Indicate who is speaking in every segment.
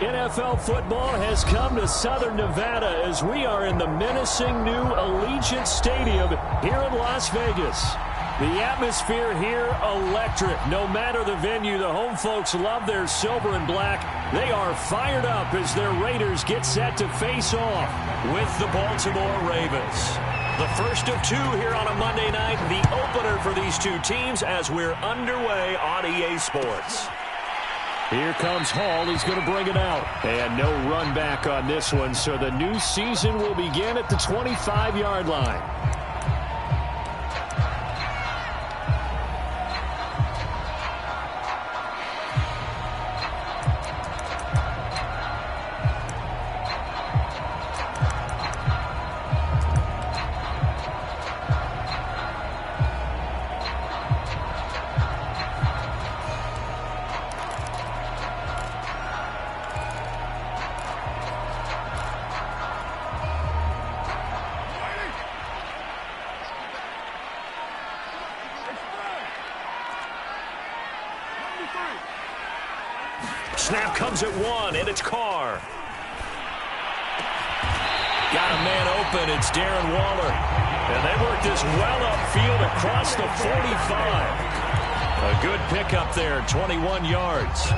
Speaker 1: NFL football has come to Southern Nevada as we are in the menacing new Allegiant Stadium here in Las Vegas. The atmosphere here electric. No matter the venue, the home folks love their silver and black. They are fired up as their Raiders get set to face off with the Baltimore Ravens. The first of two here on a Monday night, the opener for these two teams as we're underway on EA Sports. Here comes Hall. He's going to bring it out. And no run back on this one, so the new season will begin at the 25-yard line. Snap comes at one, and it's Carr. Got a man open. It's Darren Waller. And they work this well upfield across the 45. A good pickup there, 21 yards.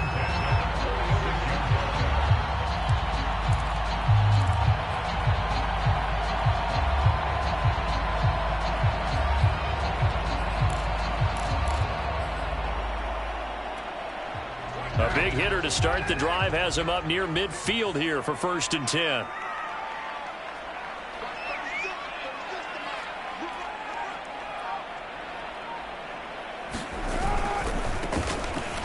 Speaker 1: A big hitter to start the drive has him up near midfield here for 1st and 10.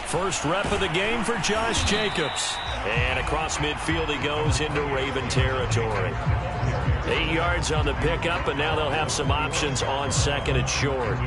Speaker 1: First rep of the game for Josh Jacobs. And across midfield he goes into Raven territory. 8 yards on the pickup, and now they'll have some options on second and short.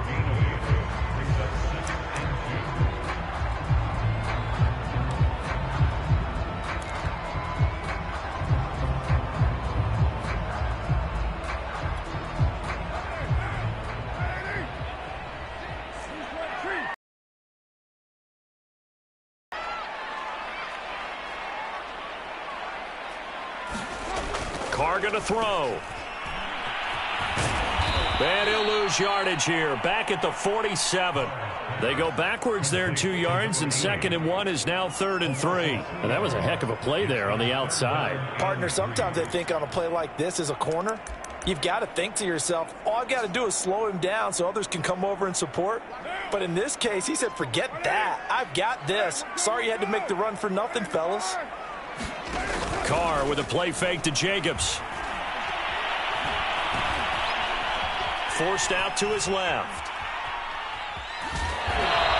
Speaker 1: Carr going to throw. And he'll lose yardage here. Back at the 47. They go backwards there 2 yards, and 2nd and 1 is now 3rd and 3. And that was a heck of a play there on the outside.
Speaker 2: Partner, sometimes I think on a play like this as a corner, you've got to think to yourself, all I've got to do is slow him down so others can come over and support. But in this case, he said, forget that. I've got this. Sorry you had to make the run for nothing, fellas.
Speaker 1: Carr with a play fake to Jacobs. Forced out to his left.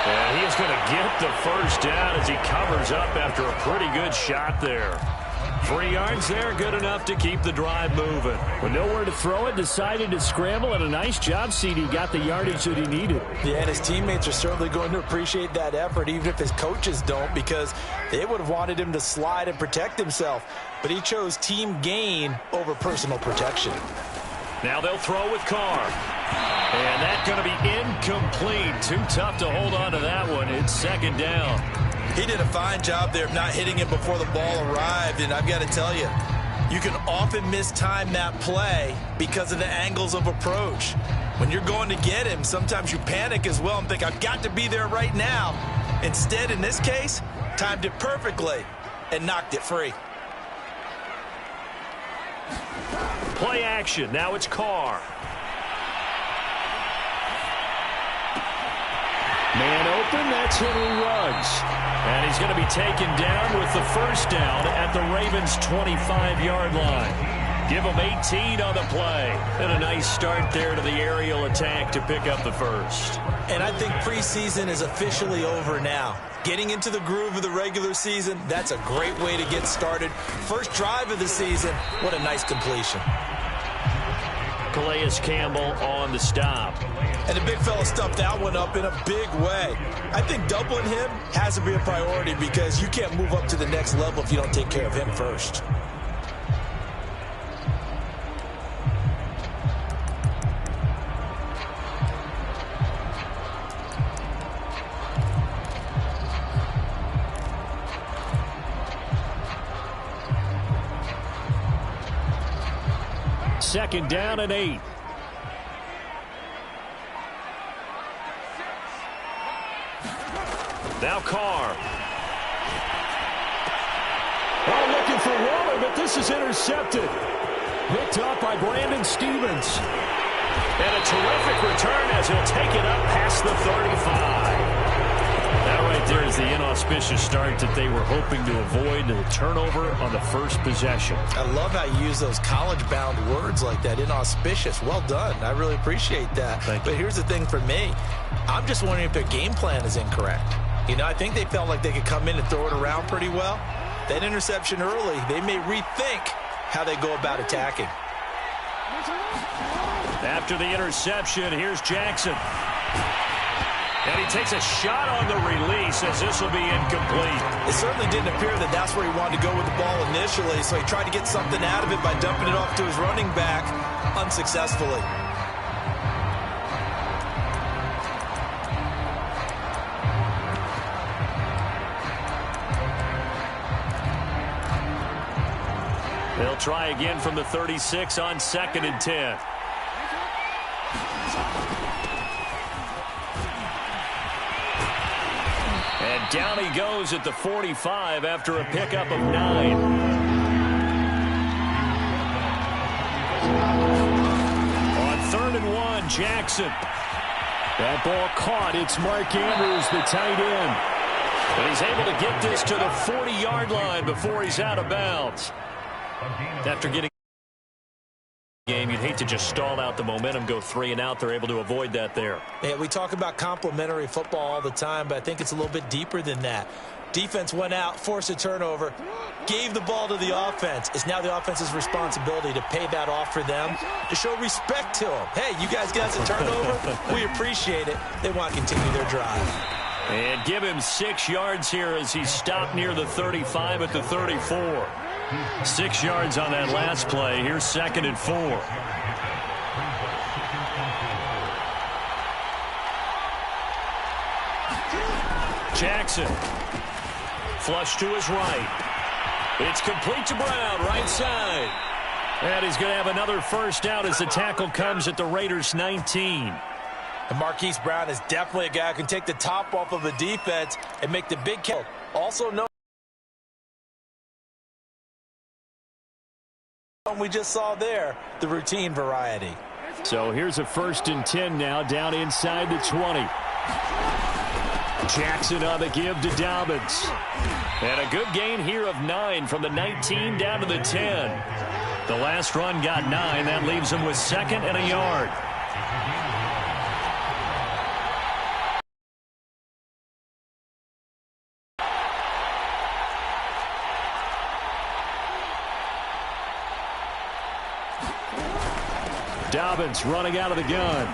Speaker 1: And he is going to get the first down as he covers up after a pretty good shot there. 3 yards there, good enough to keep the drive moving.
Speaker 3: With nowhere to throw it, decided to scramble, and a nice job, CD. Got the yardage that he needed.
Speaker 2: Yeah, and his teammates are certainly going to appreciate that effort, even if his coaches don't, because they would have wanted him to slide and protect himself. But he chose team gain over personal protection.
Speaker 1: Now they'll throw with Carr. And that's going to be incomplete. Too tough to hold on to that one. It's 2nd down.
Speaker 2: He did a fine job there of not hitting it before the ball arrived, and I've got to tell you, you can often mistime that play because of the angles of approach. When you're going to get him, sometimes you panic as well and think, I've got to be there right now. Instead, in this case, timed it perfectly and knocked it free.
Speaker 1: Play action. Now it's Carr. Man open, that's Henry Ruggs. And he's going to be taken down with the first down at the Ravens' 25-yard line. Give them 18 on the play. And a nice start there to the aerial attack to pick up the first.
Speaker 2: And I think preseason is officially over now. Getting into the groove of the regular season, that's a great way to get started. First drive of the season, what a nice completion.
Speaker 1: Calais Campbell on the stop.
Speaker 2: And the big fella stuffed that one up in a big way. I think doubling him has to be a priority because you can't move up to the next level if you don't take care of him first.
Speaker 1: 2nd down and 8. Now Carr. Oh, looking for Waller, but this is intercepted. Picked up by Brandon Stevens. And a terrific return as he'll take it up past the 35. That right there is the inauspicious start that they were hoping to avoid, the turnover on the first possession.
Speaker 2: I love how you use those college-bound words like that, inauspicious. Well done. I really appreciate that. But here's the thing for me. I'm just wondering if their game plan is incorrect. You know, I think they felt like they could come in and throw it around pretty well. That interception early, they may rethink how they go about attacking.
Speaker 1: After the interception, here's Jackson. And he takes a shot on the release as this will be incomplete.
Speaker 2: It certainly didn't appear that that's where he wanted to go with the ball initially, so he tried to get something out of it by dumping it off to his running back unsuccessfully.
Speaker 1: They'll try again from the 36 on 2nd and 10. And down he goes at the 45 after a pickup of 9. On 3rd and 1, Jackson. That ball caught. It's Mark Andrews, the tight end. But he's able to get this to the 40-yard line before he's out of bounds. After getting the game, you'd hate to just stall out the momentum, go 3 and out. They're able to avoid that there.
Speaker 2: Yeah, we talk about complementary football all the time, but I think it's a little bit deeper than that. Defense went out, forced a turnover, gave the ball to the offense. It's now the offense's responsibility to pay that off for them, to show respect to them. Hey, you guys got us a turnover? We appreciate it. They want to continue their drive.
Speaker 1: And give him 6 yards here as he stopped near the 35 at the 34. 6 yards on that last play. Here's 2nd and 4. Jackson. Flush to his right. It's complete to Brown, right side. And he's going to have another first down as the tackle comes at the Raiders' 19.
Speaker 2: And Marquise Brown is definitely a guy who can take the top off of a defense and make the big catch. Also known we just saw there, the routine variety.
Speaker 1: So here's a 1st and 10 now, down inside the 20. Jackson on the give to Dobbins. And a good gain here of 9 from the 19 down to the 10. The last run got 9. That leaves him with 2nd and a yard. Dobbins running out of the gun.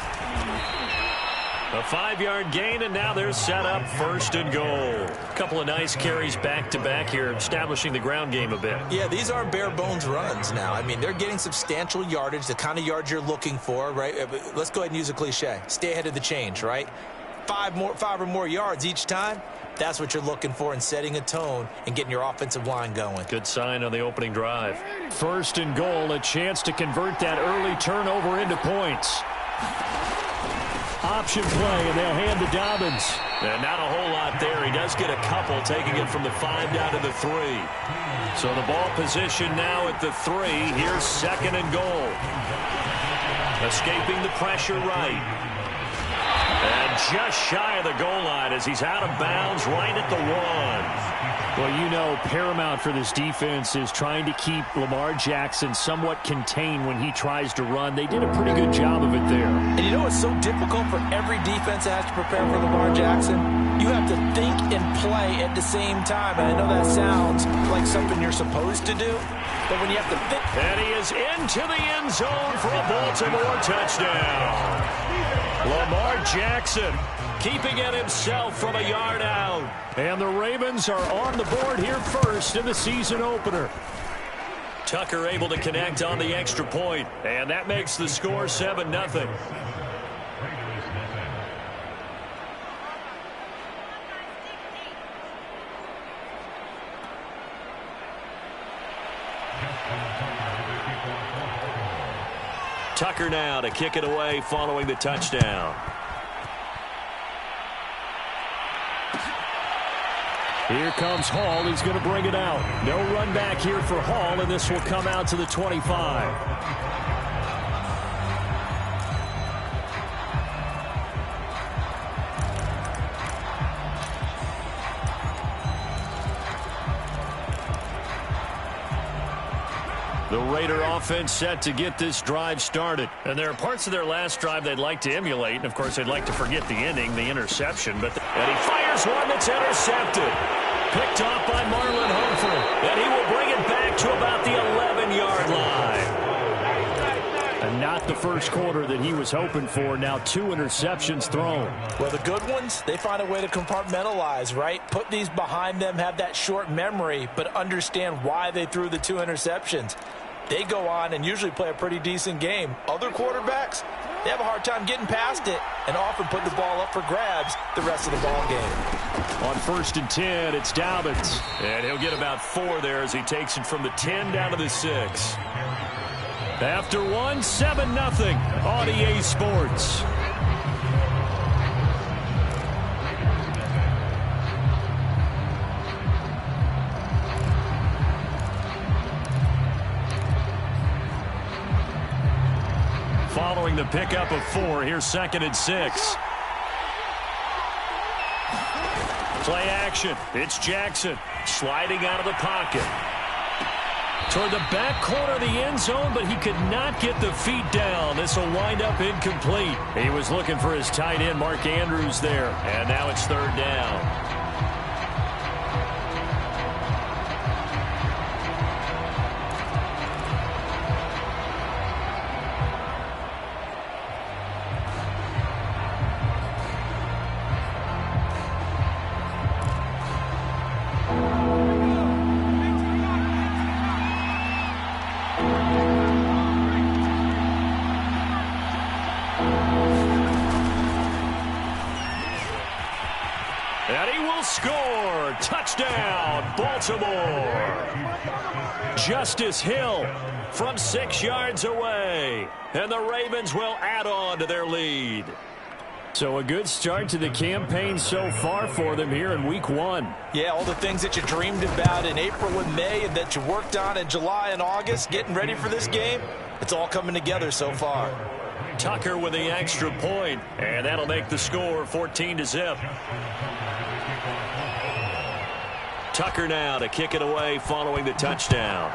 Speaker 1: A 5-yard gain, and now they're set up 1st and goal. A couple of nice carries back-to-back here, establishing the ground game a bit.
Speaker 2: Yeah, these aren't bare-bones runs now. I mean, they're getting substantial yardage, the kind of yards you're looking for, right? Let's go ahead and use a cliche. Stay ahead of the change, right? 5 or more yards each time. That's what you're looking for in setting a tone and getting your offensive line going.
Speaker 1: Good sign on the opening drive. 1st and goal, a chance to convert that early turnover into points. Option play, and they'll hand to Dobbins. And not a whole lot there. He does get a couple, taking it from the 5 down to the 3. So the ball position now at the 3. Here's 2nd and goal. Escaping the pressure right. And just shy of the goal line as he's out of bounds right at the 1. Well, you know, paramount for this defense is trying to keep Lamar Jackson somewhat contained when he tries to run. They did a pretty good job of it there.
Speaker 2: And you know it's so difficult for every defense that has to prepare for Lamar Jackson? You have to think and play at the same time. And I know that sounds like something you're supposed to do, but when you have to think.
Speaker 1: And he is into the end zone for a Baltimore touchdown. Lamar Jackson keeping it himself from a yard out. And the Ravens are on the board here first in the season opener. Tucker able to connect on the extra point, and that makes the score 7-0. Tucker now to kick it away following the touchdown. Here comes Hall. He's going to bring it out. No run back here for Hall, and this will come out to the 25. The Raider offense set to get this drive started. And there are parts of their last drive they'd like to emulate. And, of course, they'd like to forget the ending, the interception. And he fires one that's intercepted. Picked off by Marlon Humphrey. And he will bring it back to about the 11-yard line. And not the first quarter that he was hoping for. Now 2 interceptions thrown.
Speaker 2: Well, the good ones, they find a way to compartmentalize, right? Put these behind them, have that short memory, but understand why they threw the 2 interceptions. They go on and usually play a pretty decent game. Other quarterbacks, they have a hard time getting past it and often put the ball up for grabs the rest of the ball game.
Speaker 1: On 1st and 10, it's Dobbins. And he'll get about 4 there as he takes it from the 10 down to the 6. After 1, 7-0 on EA Sports. Following the pickup of 4, here's 2nd and 6. Play action. It's Jackson sliding out of the pocket. Toward the back corner of the end zone, but he could not get the feet down. This will wind up incomplete. He was looking for his tight end, Mark Andrews, there. And now it's 3rd down. And he will score. Touchdown, Baltimore. Justice Hill from 6 yards away. And the Ravens will add on to their lead. So a good start to the campaign so far for them here in Week 1.
Speaker 2: Yeah, all the things that you dreamed about in April and May and that you worked on in July and August, getting ready for this game, it's all coming together so far.
Speaker 1: Tucker with the extra point, and that'll make the score 14-0. Tucker now to kick it away following the touchdown.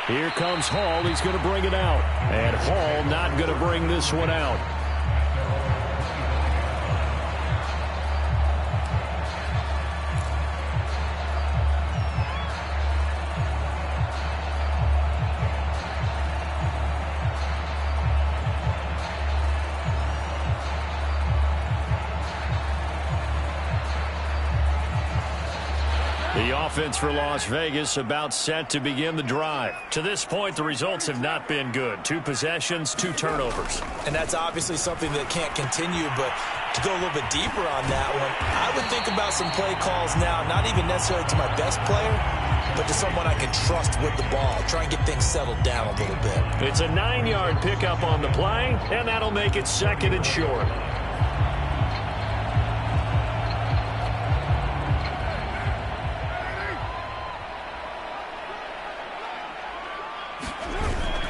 Speaker 1: Here comes Hall. He's going to bring it out. And Hall not going to bring this one out. The offense for Las Vegas about set to begin the drive. To this point, the results have not been good. 2 possessions, 2 turnovers.
Speaker 2: And that's obviously something that can't continue, but to go a little bit deeper on that one, I would think about some play calls now, not even necessarily to my best player, but to someone I can trust with the ball. Try and get things settled down a little bit.
Speaker 1: It's a 9-yard pickup on the play, and that'll make it 2nd and short.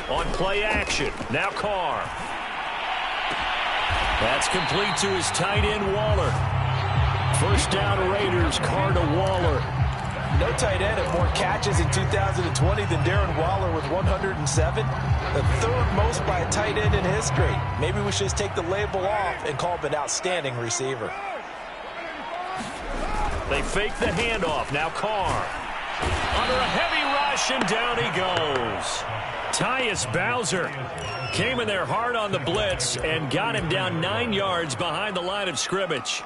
Speaker 1: On play action, now Carr. That's complete to his tight end, Waller. 1st down Raiders, Carr to Waller.
Speaker 2: No tight end had more catches in 2020 than Darren Waller with 107. The 3rd most by a tight end in history. Maybe we should just take the label off and call him an outstanding receiver.
Speaker 1: They fake the handoff, now Carr. Under a heavy rush, and down he goes. Tyus Bowser came in there hard on the blitz and got him down 9 yards behind the line of scrimmage.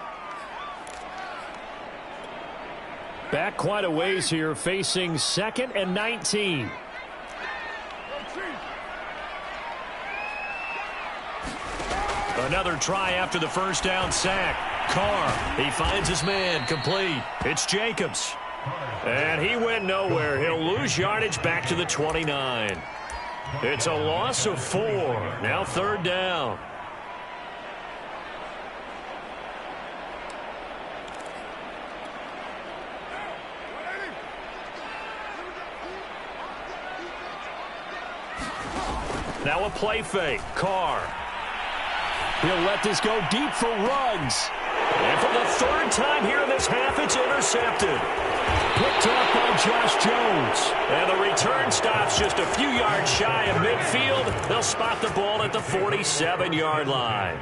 Speaker 1: Back quite a ways here, facing 2nd and 19. Another try after the 1st down sack. Carr, he finds his man, complete. It's Jacobs. And he went nowhere. He'll lose yardage back to the 29. It's a loss of 4. Now 3rd down. Now a play fake. Carr. He'll let this go deep for Ruggs. And for the 3rd time here in this half, it's intercepted. Picked off by Josh Jones. And the return stops just a few yards shy of midfield. They'll spot the ball at the 47-yard line.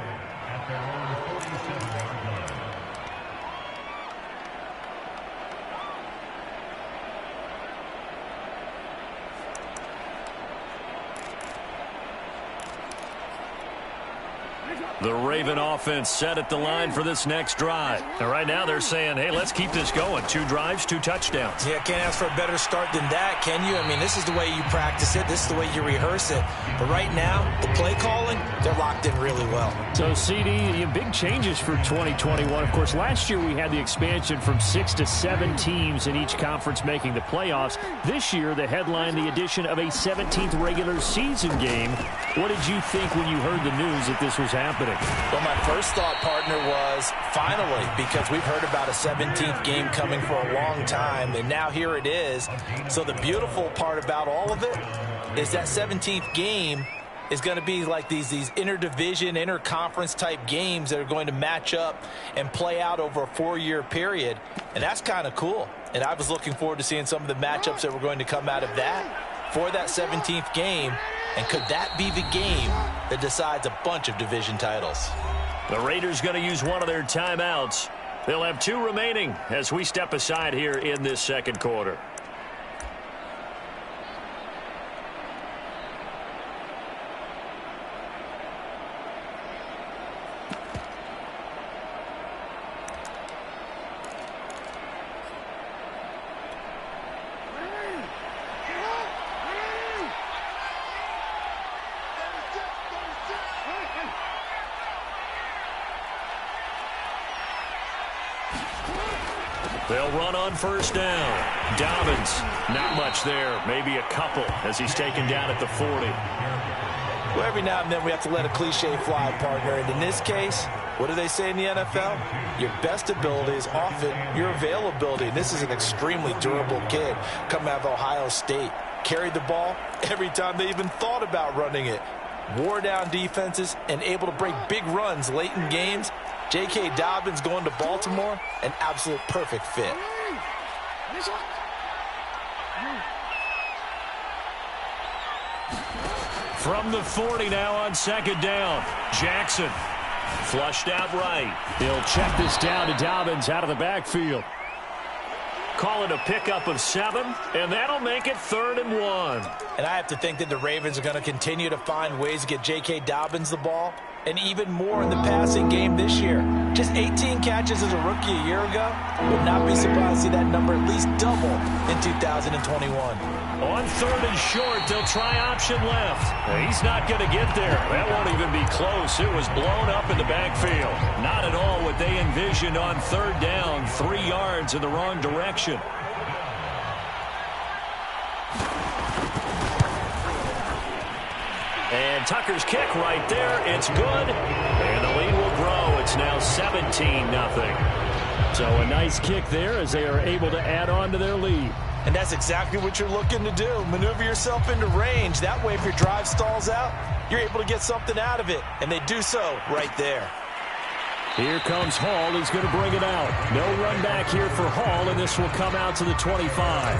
Speaker 1: The Raven offense set at the line for this next drive. And right now they're saying, hey, let's keep this going. 2 drives, 2 touchdowns.
Speaker 2: Yeah, can't ask for a better start than that, can you? I mean, this is the way you practice it. This is the way you rehearse it. But right now, the play calling, they're locked in really well.
Speaker 3: So, CD, big changes for 2021. Of course, last year we had the expansion from 6 to 7 teams in each conference making the playoffs. This year, the headline, the addition of a 17th regular season game. What did you think when you heard the news that this was happening?
Speaker 2: Well, my first thought, partner, was finally, because we've heard about a 17th game coming for a long time, and now here it is. So the beautiful part about all of it is that 17th game is going to be like these interdivision, interconference type games that are going to match up and play out over a 4-year period, and that's kind of cool. And I was looking forward to seeing some of the matchups that were going to come out of that for that 17th game. And could that be the game that decides a bunch of division titles?
Speaker 1: The Raiders going to use one of their timeouts. They'll have 2 remaining as we step aside here in this 2nd quarter. They'll run on 1st down. Dobbins, not much there. Maybe a couple as he's taken down at the 40.
Speaker 2: Well, every now and then we have to let a cliche fly, partner. And in this case, what do they say in the NFL? Your best ability is often your availability. And this is an extremely durable kid coming out of Ohio State. Carried the ball every time they even thought about running it. Wore down defenses and able to break big runs late in games. J.K. Dobbins going to Baltimore, an absolute perfect fit.
Speaker 1: From the 40 now on 2nd down. Jackson flushed out right.
Speaker 3: He'll check this down to Dobbins out of the backfield.
Speaker 1: Call it a pickup of 7, and that'll make it 3rd and 1.
Speaker 2: And I have to think that the Ravens are going to continue to find ways to get J.K. Dobbins the ball, and even more in the passing game this year. Just 18 catches as a rookie a year ago. Would not be surprised to see that number at least double in 2021.
Speaker 1: On 3rd and short, they'll try option left. He's not going to get there. That won't even be close. It was blown up in the backfield. Not at all what they envisioned on 3rd down. 3 yards in the wrong direction. And Tucker's kick right there. It's good. And the lead will grow. It's now 17-0.
Speaker 3: So a nice kick there as they are able to add on to their lead.
Speaker 2: And that's exactly what you're looking to do. Maneuver yourself into range. That way, if your drive stalls out, you're able to get something out of it. And they do so right there.
Speaker 3: Here comes Hall. He's going to bring it out. No run back here for Hall, and this will come out to the 25.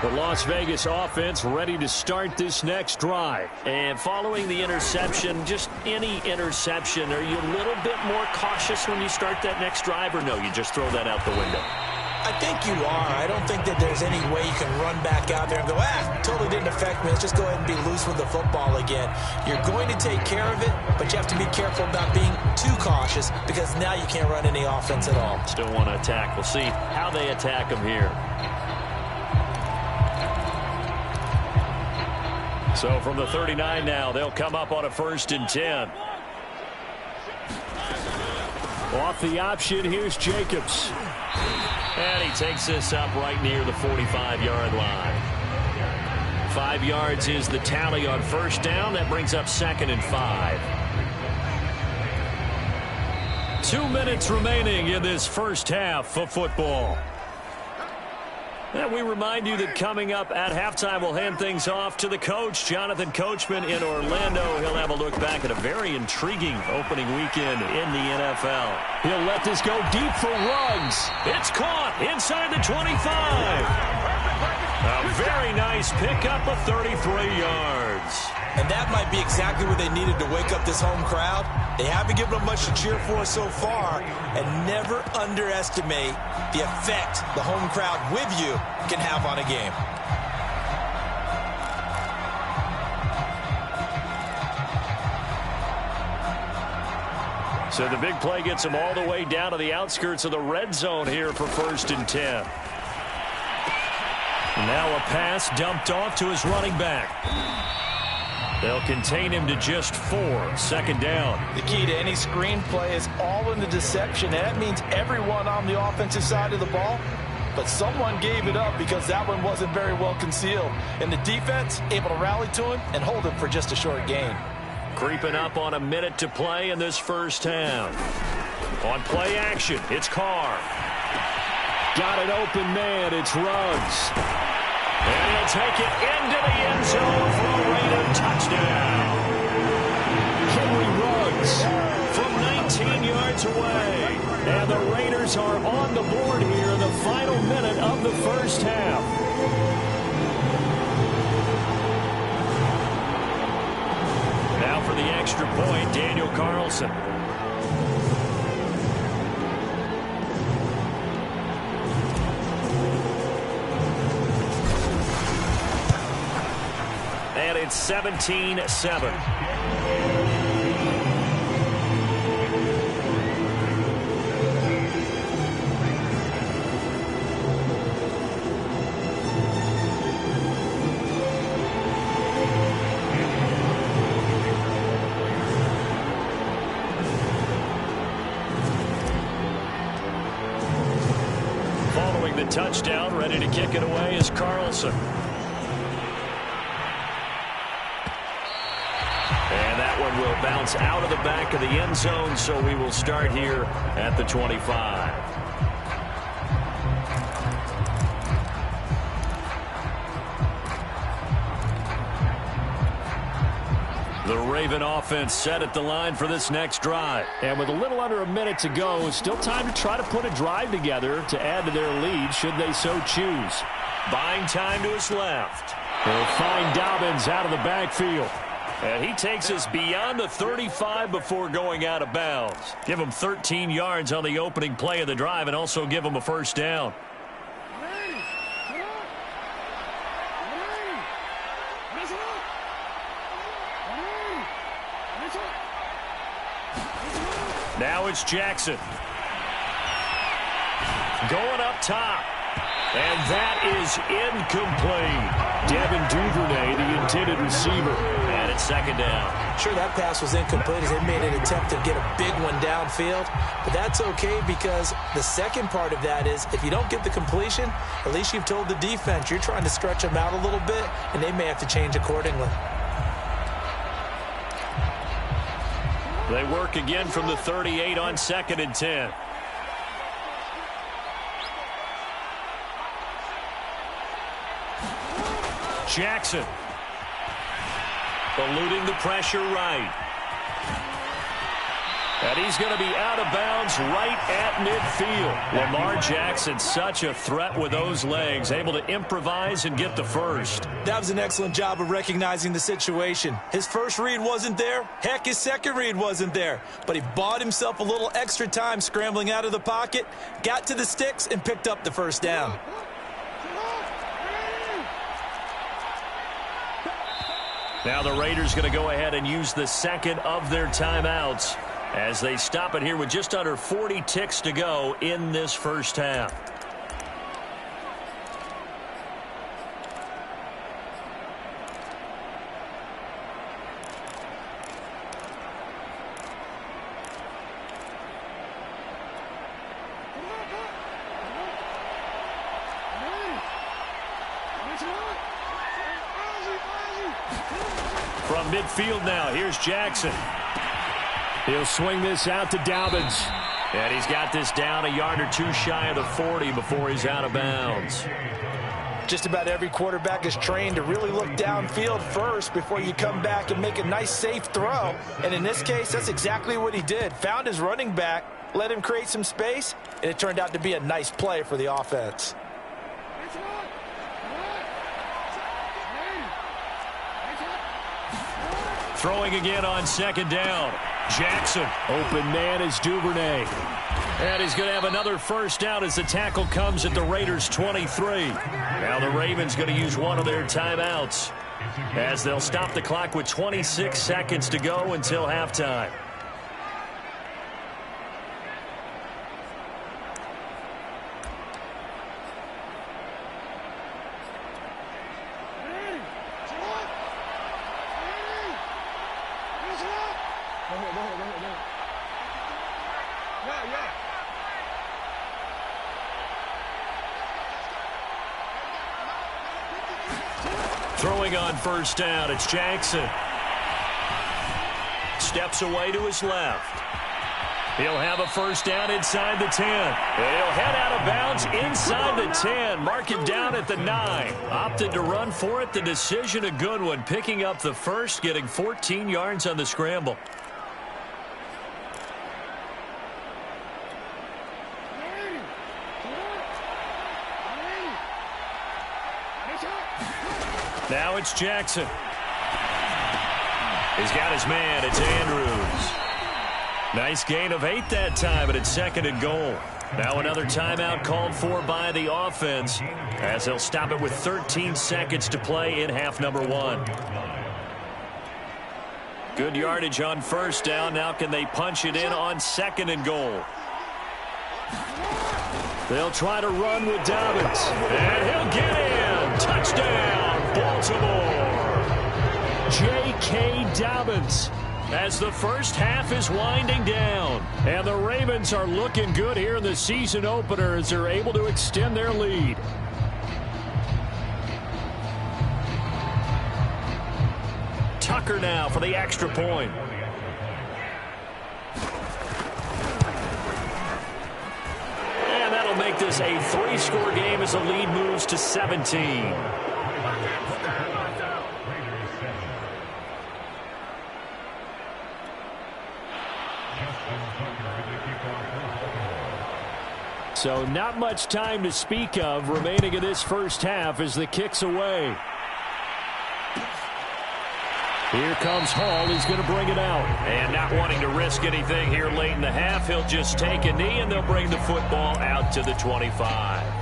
Speaker 3: The Las Vegas offense ready to start this next drive.
Speaker 1: And following the interception, just any interception, are you a little bit more cautious when you start that next drive, or no, you just throw that out the window?
Speaker 2: I think you are. I don't think that there's any way you can run back out there and go, totally didn't affect me. Let's just go ahead and be loose with the football again. You're going to take care of it, but you have to be careful about being too cautious because now you can't run any offense at all.
Speaker 1: Still want to attack. We'll see how they attack them here. So from the 39 now, they'll come up on a 1st and 10. Off the option, here's Jacobs. And he takes this up right near the 45-yard line. 5 yards is the tally on 1st down. That brings up 2nd and 5. 2 minutes remaining in this first half of football. And we remind you that coming up at halftime, we'll hand things off to the coach, Jonathan Coachman in Orlando. He'll have a look back at a very intriguing opening weekend in the NFL. He'll let this go deep for Ruggs. It's caught inside the 25. A very nice pickup of 33 yards.
Speaker 2: And that might be exactly what they needed to wake up this home crowd. They haven't given them much to cheer for so far, and never underestimate the effect the home crowd with you can have on a game.
Speaker 1: So the big play gets them all the way down to the outskirts of the red zone here for 1st and 10. Now a pass dumped off to his running back. They'll contain him to just 4. 2nd down.
Speaker 2: The key to any screen play is all in the deception. And that means everyone on the offensive side of the ball. But someone gave it up because that one wasn't very well concealed. And the defense able to rally to him and hold him for just a short gain.
Speaker 1: Creeping up on a minute to play in this first half. On play action, it's Carr. Got an open man, it's Ruggs. And he'll take it into the end zone for a Raider touchdown. Henry Ruggs from 19 yards away. And the Raiders are on the board here in the final minute of the first half. Now for the extra point, Daniel Carlson. And it's 17-7. Following the touchdown, ready to kick it away is Carlson. And that one will bounce out of the back of the end zone, so we will start here at the 25. The Raven offense set at the line for this next drive. And with a little under a minute to go, still time to try to put a drive together to add to their lead should they so choose. Buying time to his left. They'll find Dobbins out of the backfield. And he takes us beyond the 35 before going out of bounds. Give him 13 yards on the opening play of the drive and also give him a 1st down. Now it's Jackson. Going up top. And that is incomplete. Devin Duvernay, the intended receiver. And it's 2nd down.
Speaker 2: Sure, that pass was incomplete as they made an attempt to get a big one downfield. But that's okay because the second part of that is if you don't get the completion, at least you've told the defense you're trying to stretch them out a little bit, and they may have to change accordingly.
Speaker 1: They work again from the 38 on 2nd and 10. Jackson. Eluding the pressure right. And he's going to be out of bounds right at midfield. Lamar Jackson, such a threat with those legs, able to improvise and get the first.
Speaker 2: That was an excellent job of recognizing the situation. His first read wasn't there. Heck, his second read wasn't there. But he bought himself a little extra time scrambling out of the pocket, got to the sticks, and picked up the 1st down.
Speaker 1: Now the Raiders going to go ahead and use the second of their timeouts as they stop it here with just under 40 ticks to go in this first half. From midfield now, here's Jackson. He'll swing this out to Dobbins. And he's got this down a yard or two shy of the 40 before he's out of bounds.
Speaker 2: Just about every quarterback is trained to really look downfield first before you come back and make a nice, safe throw. And in this case, that's exactly what he did. Found his running back, let him create some space, and it turned out to be a nice play for the offense.
Speaker 1: Throwing again on second down. Jackson. Open man is Duvernay. And he's going to have another first down as the tackle comes at the Raiders' 23. Now the Ravens going to use one of their timeouts as they'll stop the clock with 26 seconds to go until halftime. Throwing on first down, it's Jackson. Steps away to his left. He'll have a first down inside the 10. And he'll head out of bounds inside the 10. Mark it down at the 9. Opted to run for it. The decision a good one. Picking up the first, getting 14 yards on the scramble. Now it's Jackson. He's got his man. It's Andrews. Nice gain of 8 that time, but it's second and goal. Now another timeout called for by the offense as they'll stop it with 13 seconds to play in half number 1. Good yardage on first down. Now can they punch it in on second and goal? They'll try to run with Dobbins. And he'll get in. Touchdown. Baltimore. J.K. Dobbins as the first half is winding down. And the Ravens are looking good here in the season opener as they're able to extend their lead. Tucker now for the extra point. And that'll make this a 3-score game as the lead moves to 17. So not much time to speak of remaining in this first half as the kick's away. Here comes Hall. He's going to bring it out. And not wanting to risk anything here late in the half, he'll just take a knee and they'll bring the football out to the 25.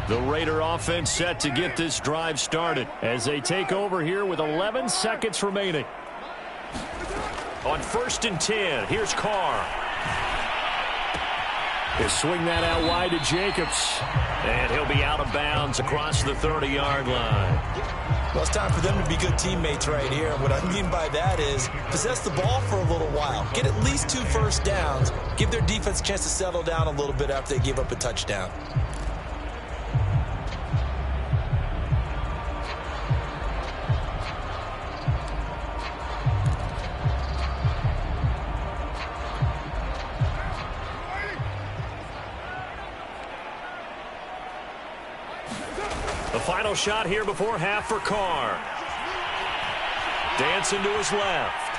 Speaker 1: The Raider offense set to get this drive started as they take over here with 11 seconds remaining. On 1st and 10, here's Carr. He'll swing that out wide to Jacobs. And he'll be out of bounds across the 30-yard line.
Speaker 2: Well, it's time for them to be good teammates right here. What I mean by that is possess the ball for a little while. Get at least 2 first downs. Give their defense a chance to settle down a little bit after they give up a touchdown.
Speaker 1: The final shot here before half for Carr. Dancing to his left.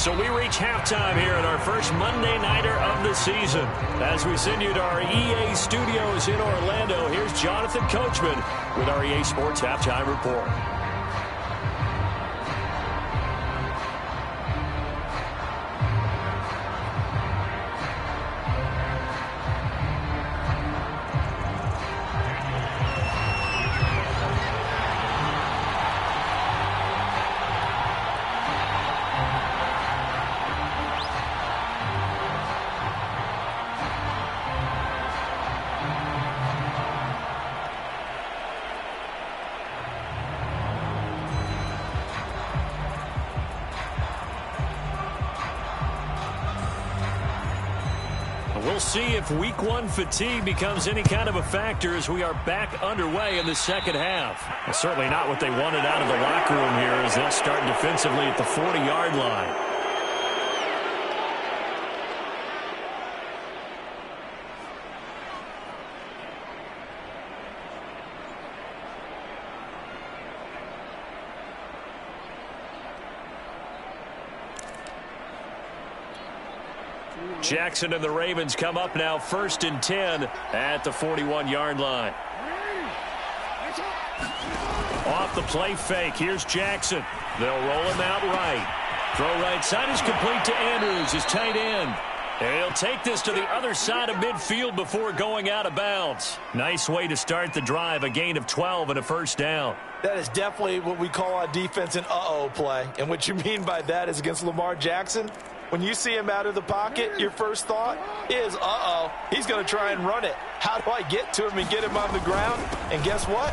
Speaker 1: So we reach halftime here at our first Monday Nighter of the season. As we send you to our EA studios in Orlando, here's Jonathan Coachman with our EA Sports Halftime Report. we'll see if week one fatigue becomes any kind of a factor as we are back underway in the second half. Well, certainly not what they wanted out of the locker room here as they'll start defensively at the 40-yard line. Jackson and the Ravens come up now 1st and 10 at the 41-yard line. Off the play fake. Here's Jackson. They'll roll him out right. Throw right side is complete to Andrews, his tight end. And he'll take this to the other side of midfield before going out of bounds. Nice way to start the drive. A gain of 12 and a first down.
Speaker 2: That is definitely what we call on defense an uh-oh play. And what you mean by that is against Lamar Jackson, when you see him out of the pocket, your first thought is, uh-oh, he's going to try and run it. How do I get to him and get him on the ground? And guess what?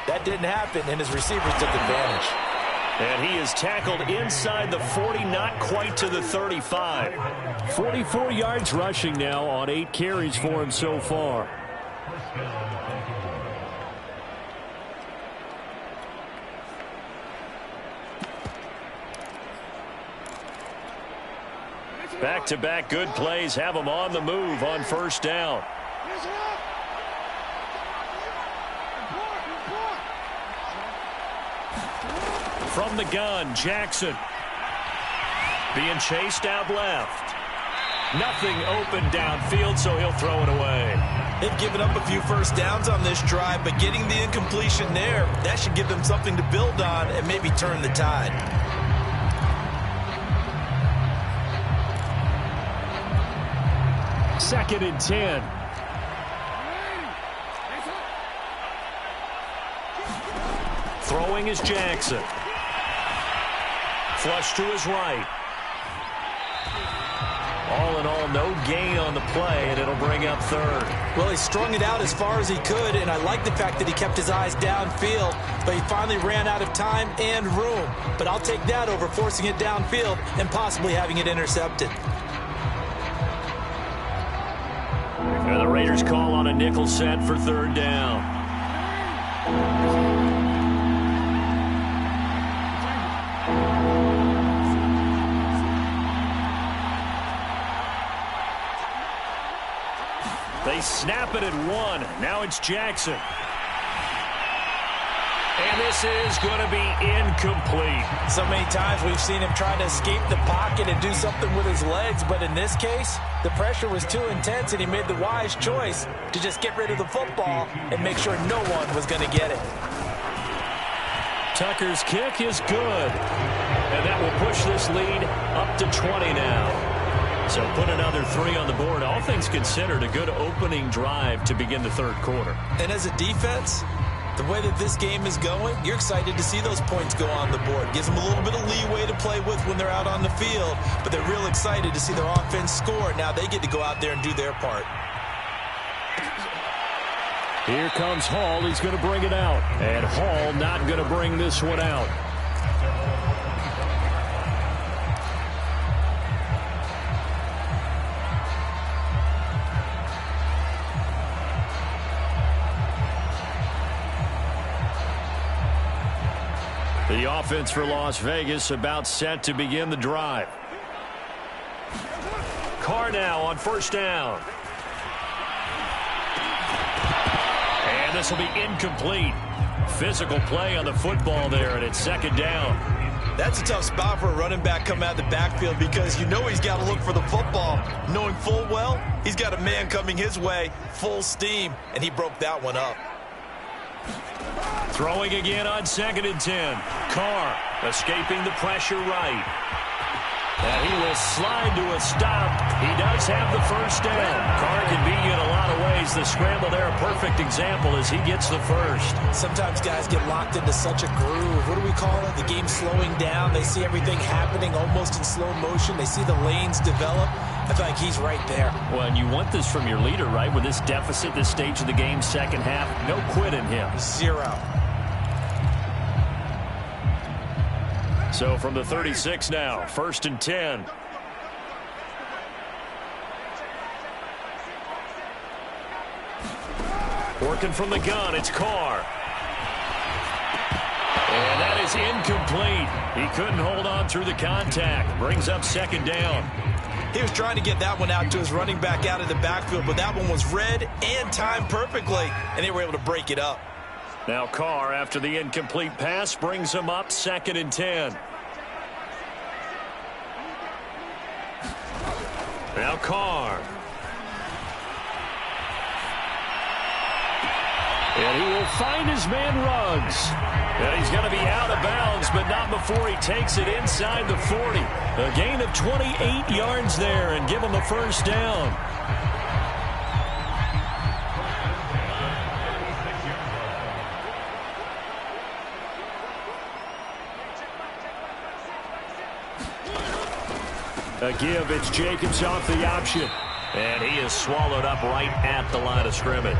Speaker 2: That didn't happen, and his receivers took advantage.
Speaker 1: And he is tackled inside the 40, not quite to the 35. 44 yards rushing now on 8 carries for him so far. Back-to-back good plays have him on the move on first down. From the gun, Jackson. Being chased out left. Nothing open downfield, so he'll throw it away.
Speaker 2: They've given up a few first downs on this drive, but getting the incompletion there, that should give them something to build on and maybe turn the tide.
Speaker 1: Second and 10. Throwing is Jackson. Flush to his right. All in all, no gain on the play, and it'll bring up third.
Speaker 2: Well, he strung it out as far as he could, and I like the fact that he kept his eyes downfield, but he finally ran out of time and room. But I'll take that over forcing it downfield and possibly having it intercepted.
Speaker 1: And the Raiders call on a nickel set for third down. They snap it at 1. Now it's Jackson. And this is going to be incomplete.
Speaker 2: So many times we've seen him trying to escape the pocket and do something with his legs, but in this case, the pressure was too intense, and he made the wise choice to just get rid of the football and make sure no one was going to get it.
Speaker 1: Tucker's kick is good. And that will push this lead up to 20 now. So put another 3 on the board. All things considered, a good opening drive to begin the third quarter.
Speaker 2: And as a defense, the way that this game is going, you're excited to see those points go on the board. Gives them a little bit of leeway to play with when they're out on the field, but they're real excited to see their offense score. Now they get to go out there and do their part.
Speaker 1: Here comes Hall. He's going to bring it out. And Hall not going to bring this one out. The offense for Las Vegas about set to begin the drive. Carr now on first down. And this will be incomplete. Physical play on the football there, and it's second down.
Speaker 2: That's a tough spot for a running back coming out of the backfield because you know he's got to look for the football, knowing full well he's got a man coming his way, full steam, and he broke that one up.
Speaker 1: Throwing again on second and 10. Carr escaping the pressure right. And he will slide to a stop. He does have the first down. Carr can beat you in a lot of ways. The scramble there, a perfect example as he gets the first.
Speaker 2: Sometimes guys get locked into such a groove. What do we call it? The game slowing down. They see everything happening almost in slow motion. They see the lanes develop. I feel like he's right there.
Speaker 1: Well, and you want this from your leader, right? With this deficit, this stage of the game, second half, no quit in him.
Speaker 2: 0.
Speaker 1: So from the 36 now, first and 10. Working from the gun, it's Carr. And that is incomplete. He couldn't hold on through the contact. Brings up second down.
Speaker 2: He was trying to get that one out to his running back out of the backfield, but that one was read and timed perfectly, and they were able to break it up.
Speaker 1: Now Carr, after the incomplete pass, brings him up 2nd and 10. Now Carr. And he will find his man Ruggs. And he's going to be out of bounds, but not before he takes it inside the 40. A gain of 28 yards there and give him a first down. A give, it's Jacobs off the option. And he is swallowed up right at the line of scrimmage.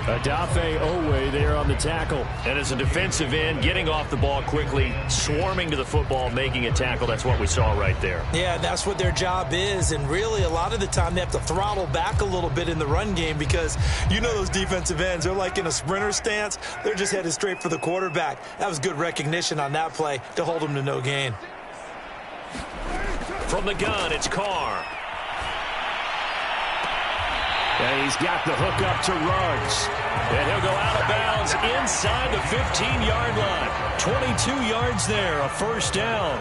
Speaker 1: Adafe Owe there on the tackle. And as a defensive end, getting off the ball quickly, swarming to the football, making a tackle. That's what we saw right there.
Speaker 2: Yeah, that's what their job is. And really, a lot of the time, they have to throttle back a little bit in the run game because you know those defensive ends, they're like in a sprinter stance. They're just headed straight for the quarterback. That was good recognition on that play to hold them to no gain.
Speaker 1: From the gun, it's Carr. And he's got the hook up to Ruggs. And he'll go out of bounds inside the 15-yard line. 22 yards there, a first down.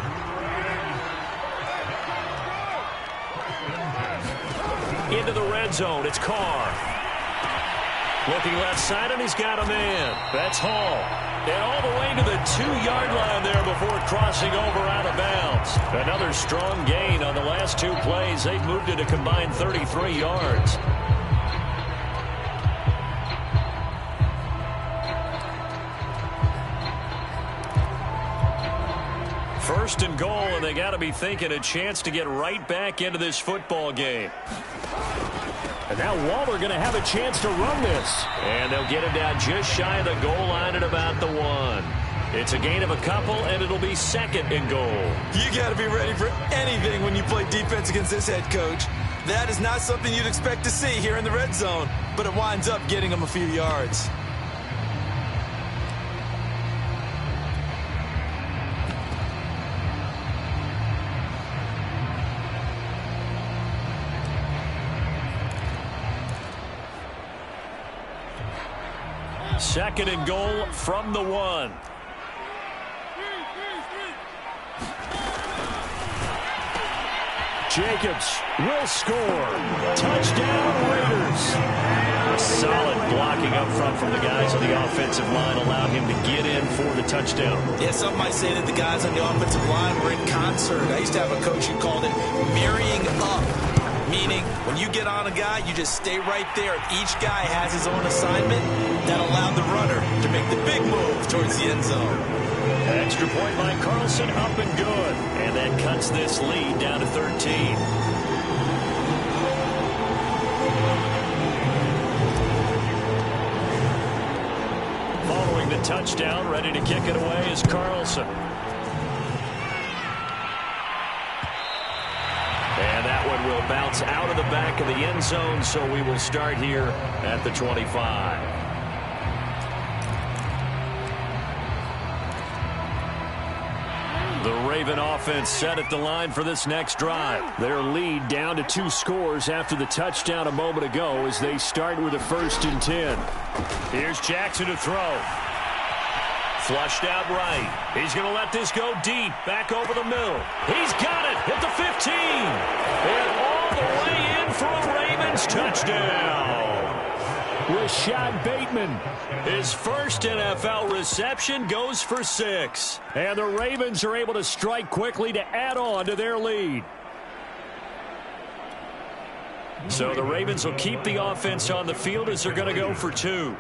Speaker 1: Into the red zone, it's Carr. Looking left side, and he's got a man. That's Hall. And all the way to the 2-yard line there before crossing over out of bounds. Another strong gain on the last 2 plays. They've moved it a combined 33 yards. First and goal, and they got to be thinking a chance to get right back into this football game. And now Waller going to have a chance to run this. And they'll get it down just shy of the goal line at about the 1. It's a gain of a couple, and it'll be 2nd and goal.
Speaker 2: You got to be ready for anything when you play defense against this head coach. That is not something you'd expect to see here in the red zone, but it winds up getting them a few yards.
Speaker 1: Second and goal from the 1. Jacobs will score. Touchdown, Raiders. A solid blocking up front from the guys on the offensive line allowed him to get in for the touchdown.
Speaker 2: Yeah, some might say that the guys on the offensive line were in concert. I used to have a coach who called it marrying up. Meaning, when you get on a guy, you just stay right there. Each guy has his own assignment that allowed the runner to make the big move towards the end zone.
Speaker 1: Extra point by Carlson, up and good. And that cuts this lead down to 13. Following the touchdown, ready to kick it away is Carlson. And that one will bounce out of the back of the end zone, so we will start here at the 25. The Raven offense set at the line for this next drive. Their lead down to 2 scores after the touchdown a moment ago as they start with a 1st and 10. Here's Jackson to throw. Flushed out right. He's going to let this go deep. Back over the middle. He's got it at the 15. And all the way in for a Ravens touchdown. Rashad Bateman. His first NFL reception goes for 6. And the Ravens are able to strike quickly to add on to their lead. So the Ravens will keep the offense on the field as they're going to go for 2.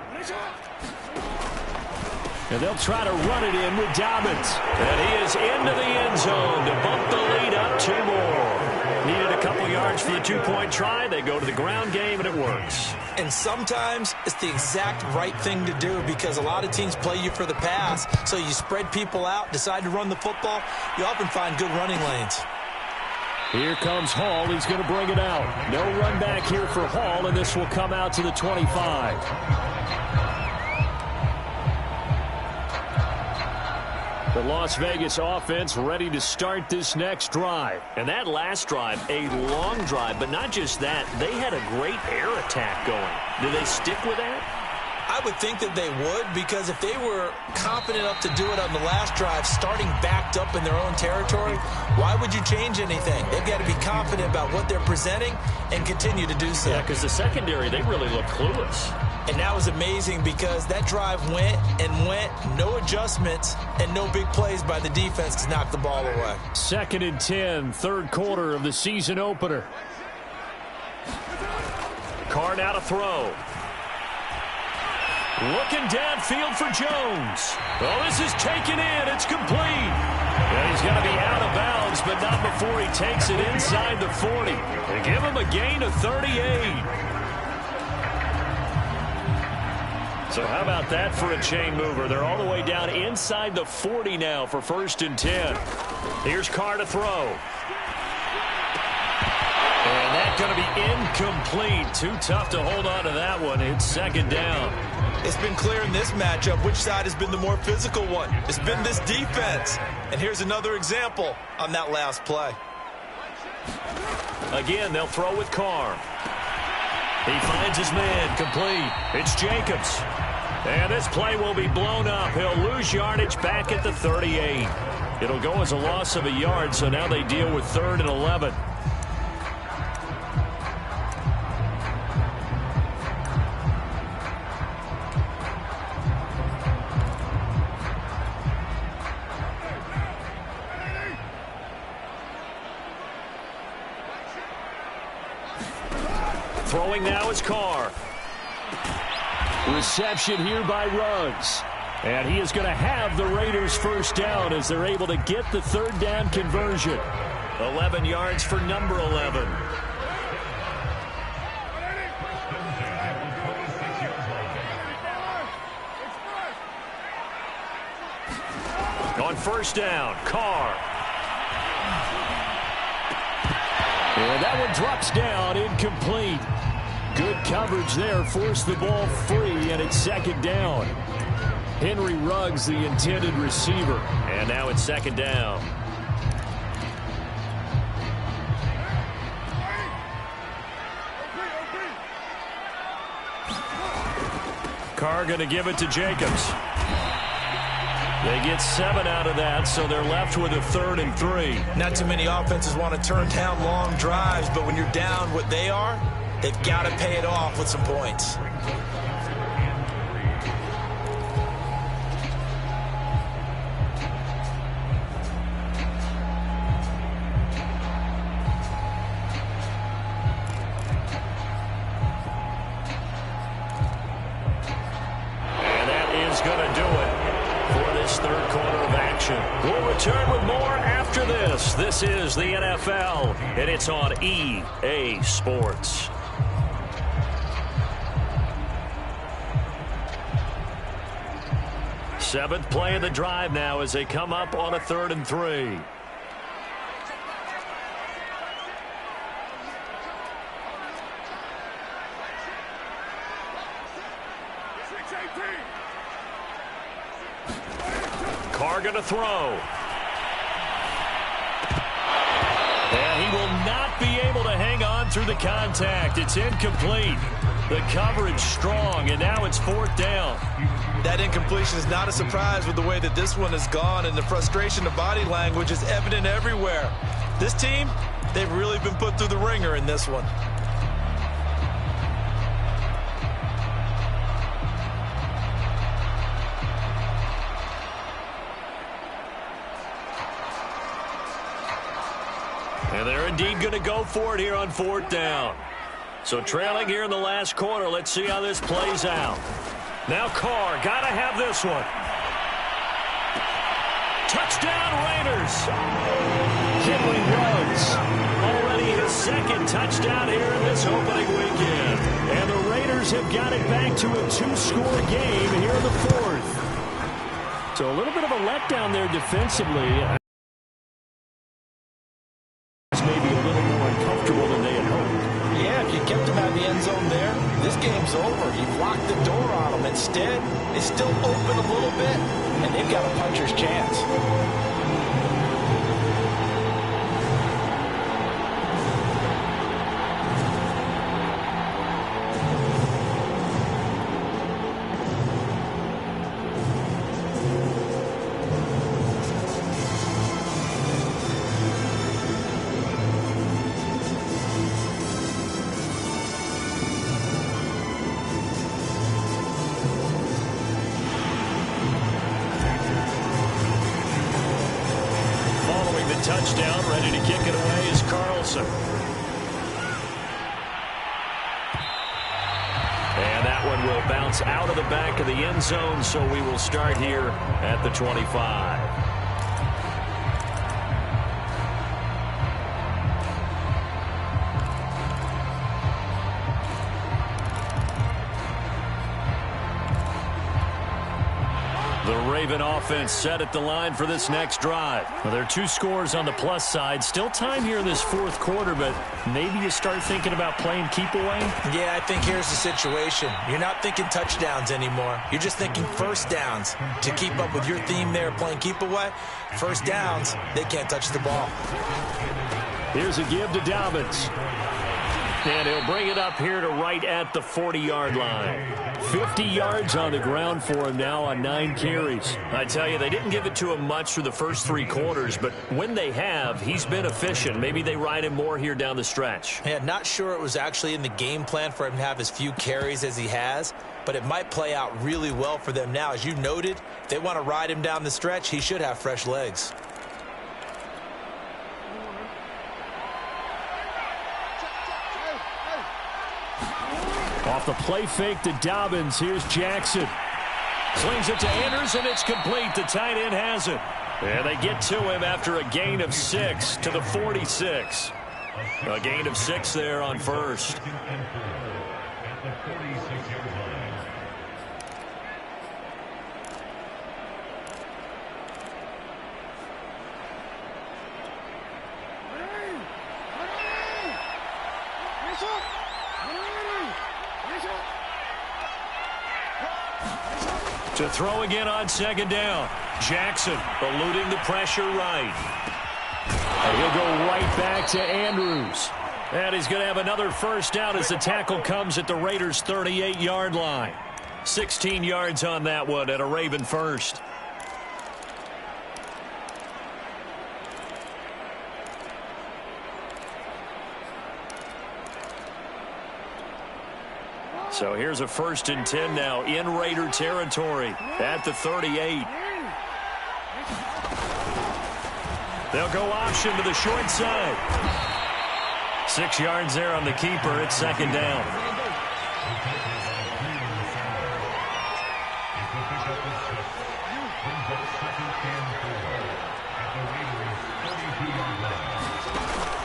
Speaker 1: And they'll try to run it in with Dobbins. And he is into the end zone to bump the lead up 2 more. Needed a couple yards for the 2-point try. They go to the ground game, and it works.
Speaker 2: And sometimes it's the exact right thing to do because a lot of teams play you for the pass. So you spread people out, decide to run the football. You often find good running lanes.
Speaker 1: Here comes Hall. He's going to bring it out. No run back here for Hall, and this will come out to the 25. The Las Vegas offense ready to start this next drive.
Speaker 3: And that last drive, a long drive, but not just that. They had a great air attack going. Do they stick with that?
Speaker 2: I would think that they would, because if they were confident enough to do it on the last drive, starting backed up in their own territory, why would you change anything? They've got to be confident about what they're presenting and continue to do so.
Speaker 3: Yeah, because the secondary, they really look clueless.
Speaker 2: And that was amazing because that drive went and went, no adjustments, and no big plays by the defense to knock the ball away.
Speaker 1: 2nd and 10, third quarter of the season opener.
Speaker 3: Carr now to throw.
Speaker 1: Looking downfield for Jones. Oh, this is taken in. It's complete. And he's going to be out of bounds, but not before he takes it inside the 40. They give him a gain of 38. So how about that for a chain mover? They're all the way down inside the 40 now for 1st and 10. Here's Carr to throw. And that's going to be incomplete. Too tough to hold on to that one. It's 2nd down.
Speaker 2: It's been clear in this matchup which side has been the more physical one. It's been this defense. And here's another example on that last play.
Speaker 1: Again, they'll throw with Carr. He finds his man, complete. It's Jacobs. And this play will be blown up. He'll lose yardage back at the 38. It'll go as a loss of a yard, so now they deal with 3rd and 11. Throwing now is Carr. Reception here by Ruggs. And he is going to have the Raiders 1st down as they're able to get the 3rd down conversion. 11 yards for number 11. On 1st down, Carr. And that one drops down, incomplete. Good coverage there, forced the ball free, and it's 2nd down. Henry Ruggs, the intended receiver. And now it's 2nd down. Carr going to give it to Jacobs. They get 7 out of that, so they're left with a 3rd and 3.
Speaker 2: Not too many offenses want to turn down long drives, but when you're down what they are, they've got to pay it off with some points.
Speaker 1: And that is going to do it for this 3rd quarter of action. We'll return with more after this. This is the NFL, and it's on EA Sports. Seventh play of the drive now as they come up on a 3rd and 3. Carr going to throw. And he will not be able to hang on through the contact. It's incomplete. The coverage strong, and now it's 4th down.
Speaker 2: That incompletion is not a surprise with the way that this one has gone, and the frustration of body language is evident everywhere. This team, they've really been put through the ringer in this one.
Speaker 1: And they're indeed going to go for it here on 4th down. So trailing here in the last quarter, let's see how this plays out. Now Carr, got to have this one. Touchdown Raiders. Henry Ruggs, already his 2nd touchdown here in this opening weekend. And the Raiders have got it back to a 2-score game here in the 4th. So a little bit of a letdown there defensively. Maybe
Speaker 2: end zone there, this game's over. You've locked the door on them. Instead, it's still open a little bit, and they've got a puncher's chance.
Speaker 1: Touchdown, ready to kick it away is Carlson. And that one will bounce out of the back of the end zone, so we will start here at the 25. The Raven offense set at the line for this next drive. Well, there are 2 scores on the plus side. Still time here in this fourth quarter, but maybe you start thinking about playing keep away?
Speaker 2: Yeah, I think here's the situation. You're not thinking touchdowns anymore. You're just thinking first downs. To keep up with your theme there, playing keep away, first downs, they can't touch the ball.
Speaker 1: Here's a give to Dobbins. And he'll bring it up here to right at the 40-yard line. 50 yards on the ground for him now on 9 carries. I tell you, they didn't give it to him much through the first 3 quarters, but when they have, he's been efficient. Maybe they ride him more here down the stretch.
Speaker 2: Yeah, not sure it was actually in the game plan for him to have as few carries as he has, but it might play out really well for them now. As you noted, if they want to ride him down the stretch, he should have fresh legs.
Speaker 1: Off the play fake to Dobbins. Here's Jackson. Slings it to Andrews, and it's complete. The tight end has it. And they get to him after a gain of 6 to the 46. A gain of 6 there on first. To throw again on second down. Jackson eluding the pressure right. And he'll go right back to Andrews. And he's going to have another first down as the tackle comes at the Raiders' 38-yard line. 16 yards on that one at a Raven first. So here's a 1st and 10 now in Raider territory at the 38. They'll go option to the short side. 6 yards there on the keeper. It's second down.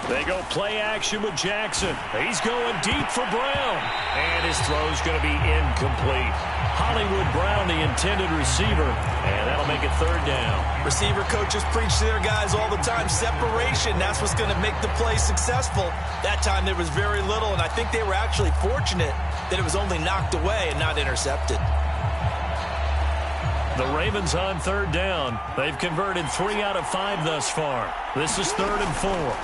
Speaker 1: They go play action with Jackson. He's going deep for Brown. And his throw's going to be incomplete. Hollywood Brown, the intended receiver. And that'll make it third down.
Speaker 2: Receiver coaches preach to their guys all the time. Separation, that's what's going to make the play successful. That time there was very little, and I think they were actually fortunate that it was only knocked away and not intercepted.
Speaker 1: The Ravens on third down. They've converted 3 out of 5 thus far. This is 3rd and 4.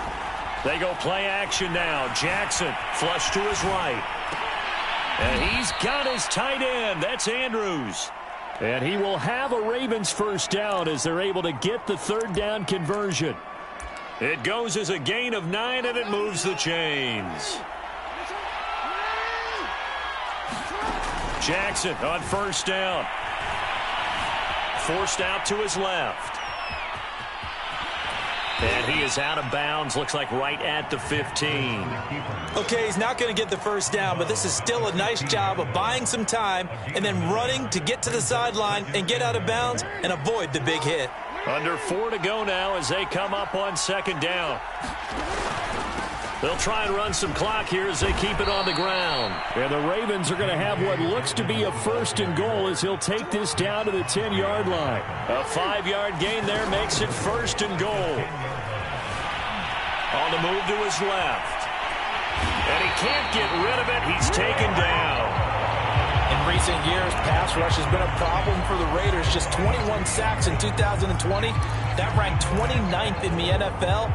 Speaker 1: They go play action now. Jackson flush to his right. And he's got his tight end. That's Andrews. And he will have a Ravens first down as they're able to get the third down conversion. It goes as a gain of 9, and it moves the chains. Jackson on first down. Forced out to his left. And he is out of bounds, looks like right at the 15.
Speaker 2: Okay, he's not going to get the first down, but this is still a nice job of buying some time and then running to get to the sideline and get out of bounds and avoid the big hit.
Speaker 1: Under 4 to go now as they come up on second down. They'll try and run some clock here as they keep it on the ground. And the Ravens are going to have what looks to be a 1st and goal as he'll take this down to the 10-yard line. A 5-yard gain there makes it 1st and goal. On the move to his left. And he can't get rid of it. He's taken down.
Speaker 2: In recent years, pass rush has been a problem for the Raiders. Just 21 sacks in 2020. That ranked 29th in the NFL.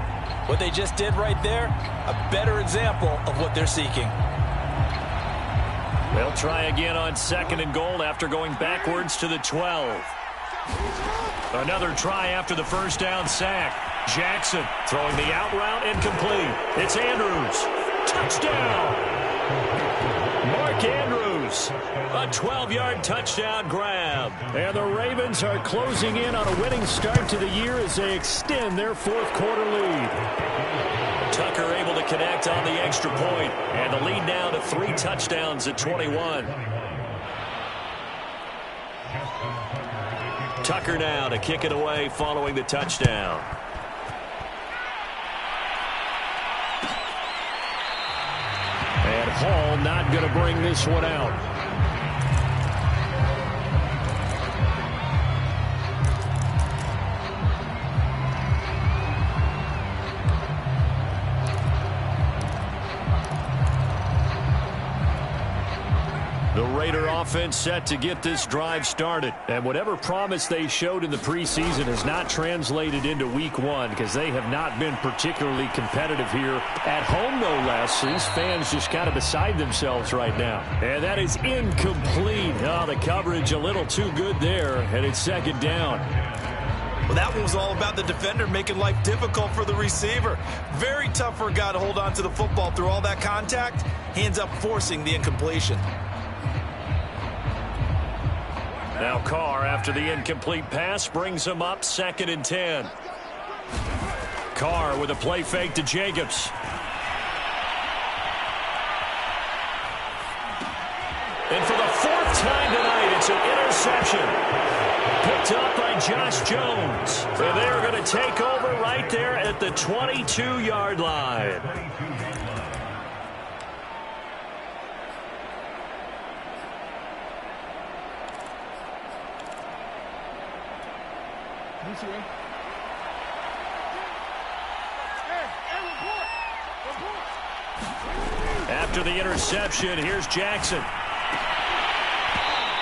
Speaker 2: What they just did right there, a better example of what they're seeking.
Speaker 1: They'll try again on 2nd and goal after going backwards to the 12. Another try after the first down sack. Jackson throwing the out route incomplete. It's Andrews. Touchdown. Mark Andrews. A 12-yard touchdown grab. And the Ravens are closing in on a winning start to the year as they extend their 4th quarter lead. Tucker able to connect on the extra point, and the lead now to 3 touchdowns at 21. Tucker now to kick it away following the touchdown. And Hall not going to bring this one out. The Raider offense set to get this drive started. And whatever promise they showed in the preseason has not translated into week 1 because they have not been particularly competitive here. At home, no less. These fans just kind of beside themselves right now. And that is incomplete. Oh, the coverage a little too good there, and it's 2nd down.
Speaker 2: Well, that one was all about the defender making life difficult for the receiver. Very tough for a guy to hold on to the football through all that contact. He ends up forcing the incompletion.
Speaker 1: Now Carr, after the incomplete pass, brings him up 2nd and 10. Carr with a play fake to Jacobs. And for the 4th time tonight, it's an interception. Picked up by Josh Jones. And they're going to take over right there at the 22-yard line. After the interception, here's Jackson.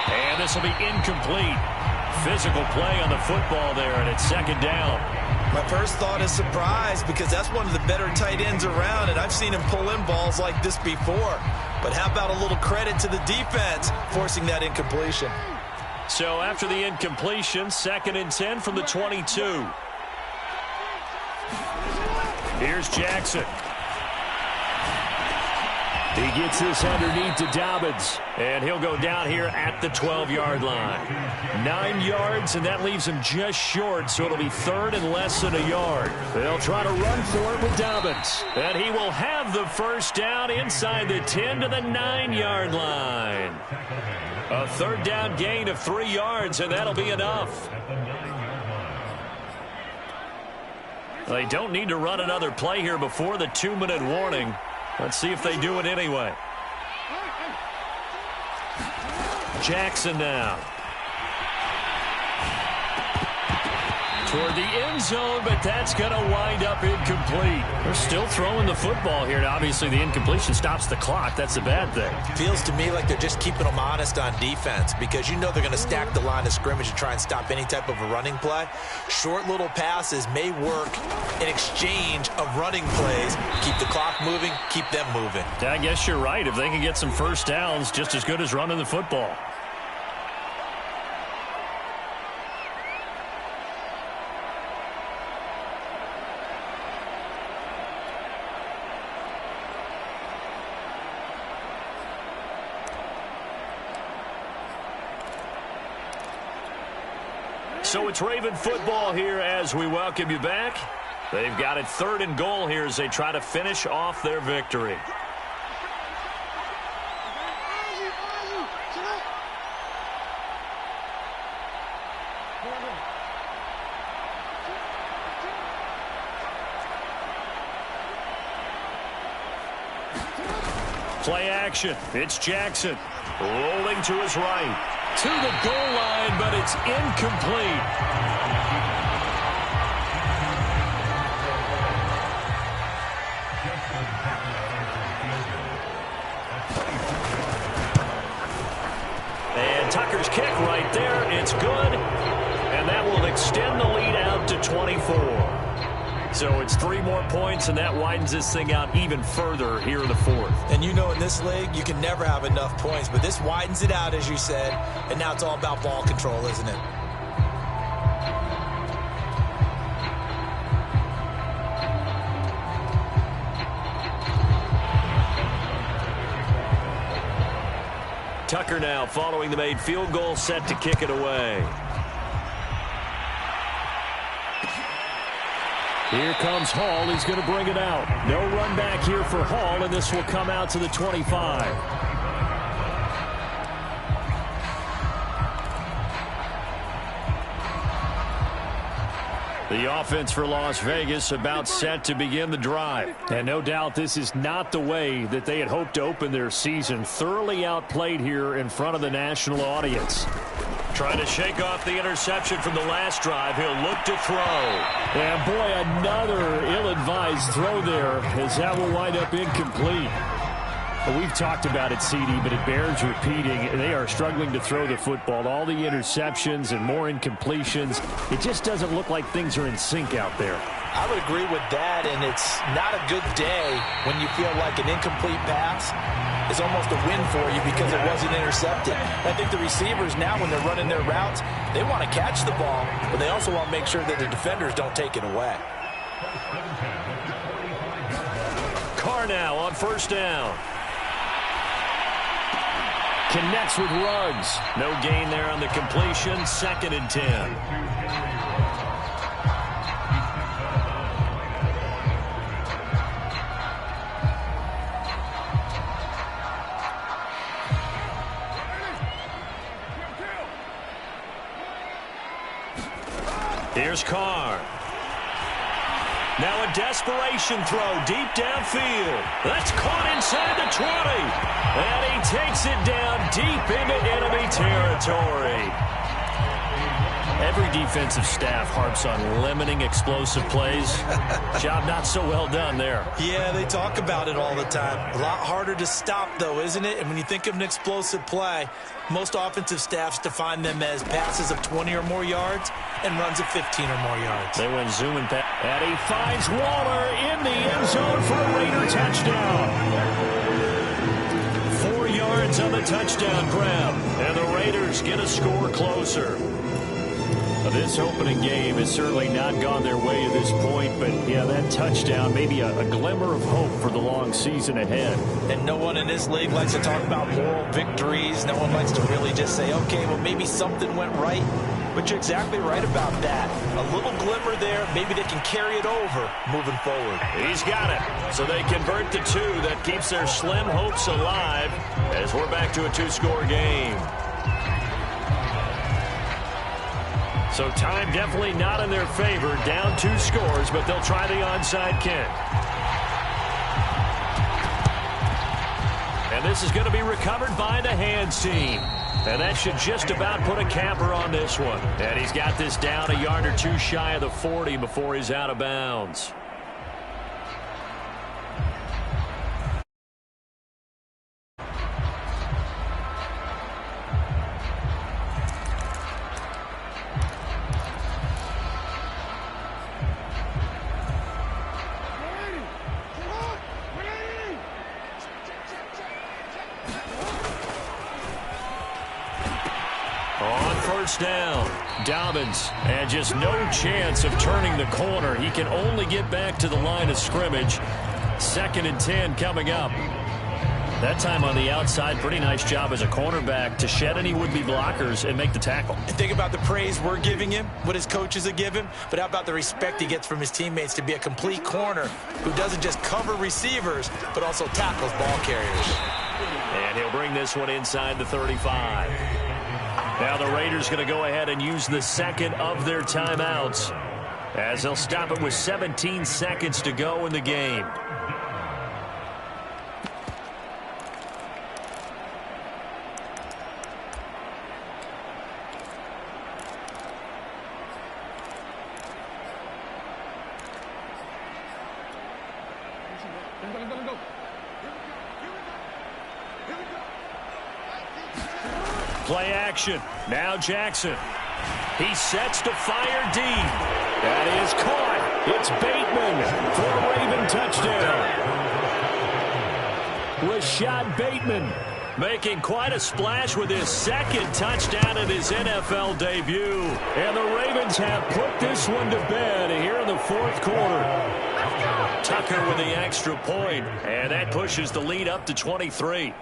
Speaker 1: And this will be incomplete. Physical play on the football there, and it's 2nd down.
Speaker 2: My first thought is surprise because that's one of the better tight ends around, and I've seen him pull in balls like this before. But how about a little credit to the defense forcing that incompletion?
Speaker 1: So after the incompletion, 2nd and 10 from the 22. Here's Jackson. He gets this underneath to Dobbins, and he'll go down here at the 12-yard line. 9 yards, and that leaves him just short, so it'll be 3rd and less than a yard. They'll try to run for it with Dobbins, and he will have the first down inside the 10 to the 9-yard line. A 3rd down gain of 3 yards, and that'll be enough. They don't need to run another play here before the 2-minute warning. Let's see if they do it anyway. Jackson now. Toward the end zone, but that's going to wind up incomplete. They're still throwing the football here, and obviously the incompletion stops the clock. That's a bad thing.
Speaker 2: Feels to me like they're just keeping them honest on defense because you know they're going to stack the line of scrimmage and try and stop any type of a running play. Short little passes may work in exchange of running plays. Keep the clock moving, keep them moving.
Speaker 1: I guess you're right. If they can get some first downs, just as good as running the football. So it's Raven football here as we welcome you back. They've got it 3rd and goal here as they try to finish off their victory. Play action. It's Jackson rolling to his right. To the goal line, but it's incomplete. Tucker's kick right there. It's good. And that will extend the lead out to 24. So it's 3 more points, and that widens this thing out even further here in the 4th.
Speaker 2: And you know in this league, you can never have enough points. But this widens it out, as you said. And now it's all about ball control, isn't it?
Speaker 1: Tucker now following the made field goal, set to kick it away. Here comes Hall. He's going to bring it out. No run back here for Hall, and this will come out to the 25. The offense for Las Vegas about set to begin the drive. And no doubt this is not the way that they had hoped to open their season. Thoroughly outplayed here in front of the national audience. Trying to shake off the interception from the last drive. He'll look to throw. And boy, another ill-advised throw there, as that will wind up incomplete. We've talked about it, CD, but it bears repeating. They are struggling to throw the football. All the interceptions and more incompletions. It just doesn't look like things are in sync out there.
Speaker 2: I would agree with that, and it's not a good day when you feel like an incomplete pass is almost a win for you because it wasn't intercepted. I think the receivers now, when they're running their routes, they want to catch the ball, but they also want to make sure that the defenders don't take it away.
Speaker 1: Carr now on first down. Connects with Ruggs. No gain there on the completion. 2nd and 10. Here's Carr. Now a desperation throw deep downfield. That's caught inside the 20. And he takes it down deep into enemy territory. Every defensive staff harps on limiting explosive plays. Job not so well done there.
Speaker 2: Yeah, they talk about it all the time. A lot harder to stop, though, isn't it? And when you think of an explosive play, most offensive staffs define them as passes of 20 or more yards and runs of 15 or more yards.
Speaker 1: They went zooming past. And he finds Waller in the end zone for a Raider touchdown. 4 yards on the touchdown grab. And the Raiders get a score closer. This opening game has certainly not gone their way to this point, but yeah, that touchdown, maybe a glimmer of hope for the long season ahead.
Speaker 2: And no one in this league likes to talk about moral victories. No one likes to really just say, okay, well, maybe something went right. But you're exactly right about that. A little glimmer there. Maybe they can carry it over moving forward.
Speaker 1: He's got it. So they convert the 2. That keeps their slim hopes alive as we're back to a 2-score game. So time definitely not in their favor. Down 2 scores, but they'll try the onside kick. And this is going to be recovered by the hands team. And that should just about put a capper on this one. And he's got this down a yard or 2 shy of the 40 before he's out of bounds. Down. Dobbins, and just no chance of turning the corner. He can only get back to the line of scrimmage. 2nd and 10 coming up. That time on the outside, pretty nice job as a cornerback to shed any would-be blockers and make the tackle.
Speaker 2: And think about the praise we're giving him, what his coaches are giving, but how about the respect he gets from his teammates to be a complete corner who doesn't just cover receivers, but also tackles ball carriers.
Speaker 1: And he'll bring this one inside the 35. Now the Raiders going to go ahead and use the 2nd of their timeouts as they'll stop it with 17 seconds to go in the game. Play action. Now Jackson. He sets to fire deep. That is caught. It's Bateman for a Raven touchdown. Rashad Bateman making quite a splash with his second touchdown in his NFL debut. And the Ravens have put this one to bed here in the fourth quarter. Tucker with the extra point, and that pushes the lead up to 23.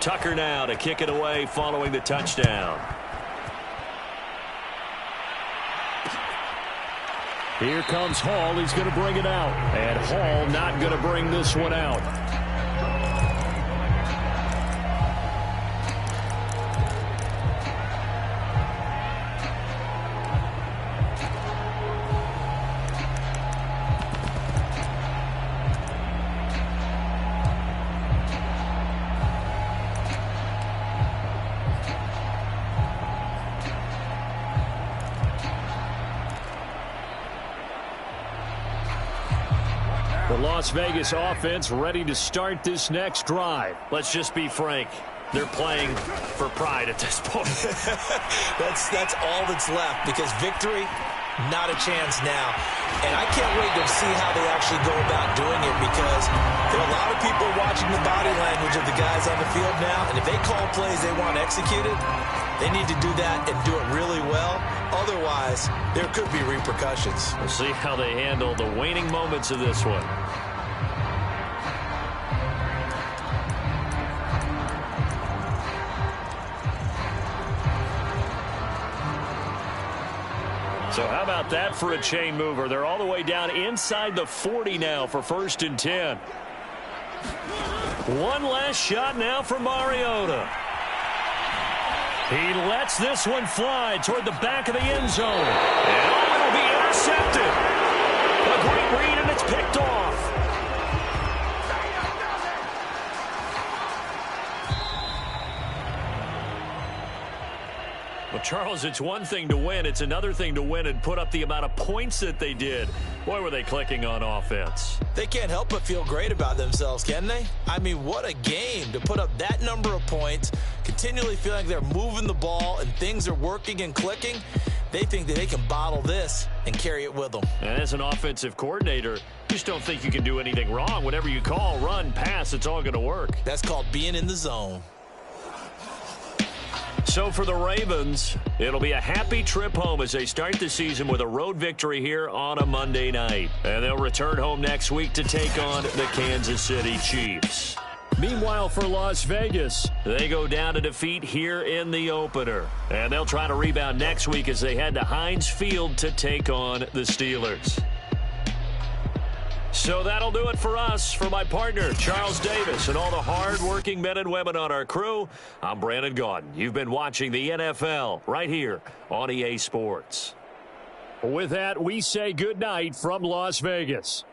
Speaker 1: Tucker now to kick it away following the touchdown. Here comes Hall. He's going to bring it out. And Hall not going to bring this one out. The Las Vegas offense ready to start this next drive. Let's just be frank. They're playing for pride at this point.
Speaker 2: That's all that's left, because victory, not a chance now. And I can't wait to see how they actually go about doing it, because there are a lot of people watching the body language of the guys on the field now. And if they call plays they want executed, they need to do that and do it really well. Otherwise, there could be repercussions.
Speaker 1: We'll see how they handle the waning moments of this one. So how about that for a chain mover? They're all the way down inside the 40 now for 1st and 10. One last shot now for Mariota. He lets this one fly toward the back of the end zone. And it'll be intercepted. A great read, and it's picked off. Well, Charles, it's one thing to win. It's another thing to win and put up the amount of points that they did. Boy, were they clicking on offense.
Speaker 2: They can't help but feel great about themselves, can they? I mean, what a game to put up that number of points, continually feeling like they're moving the ball and things are working and clicking. They think that they can bottle this and carry it with them.
Speaker 1: And as an offensive coordinator, you just don't think you can do anything wrong. Whatever you call, run, pass, it's all going to work.
Speaker 2: That's called being in the zone.
Speaker 1: So for the Ravens, it'll be a happy trip home as they start the season with a road victory here on a Monday night. And they'll return home next week to take on the Kansas City Chiefs. Meanwhile, for Las Vegas, they go down to defeat here in the opener. And they'll try to rebound next week as they head to Heinz Field to take on the Steelers. So that'll do it for us. For my partner, Charles Davis, and all the hard-working men and women on our crew, I'm Brandon Gaudin. You've been watching the NFL right here on EA Sports. With that, we say good night from Las Vegas.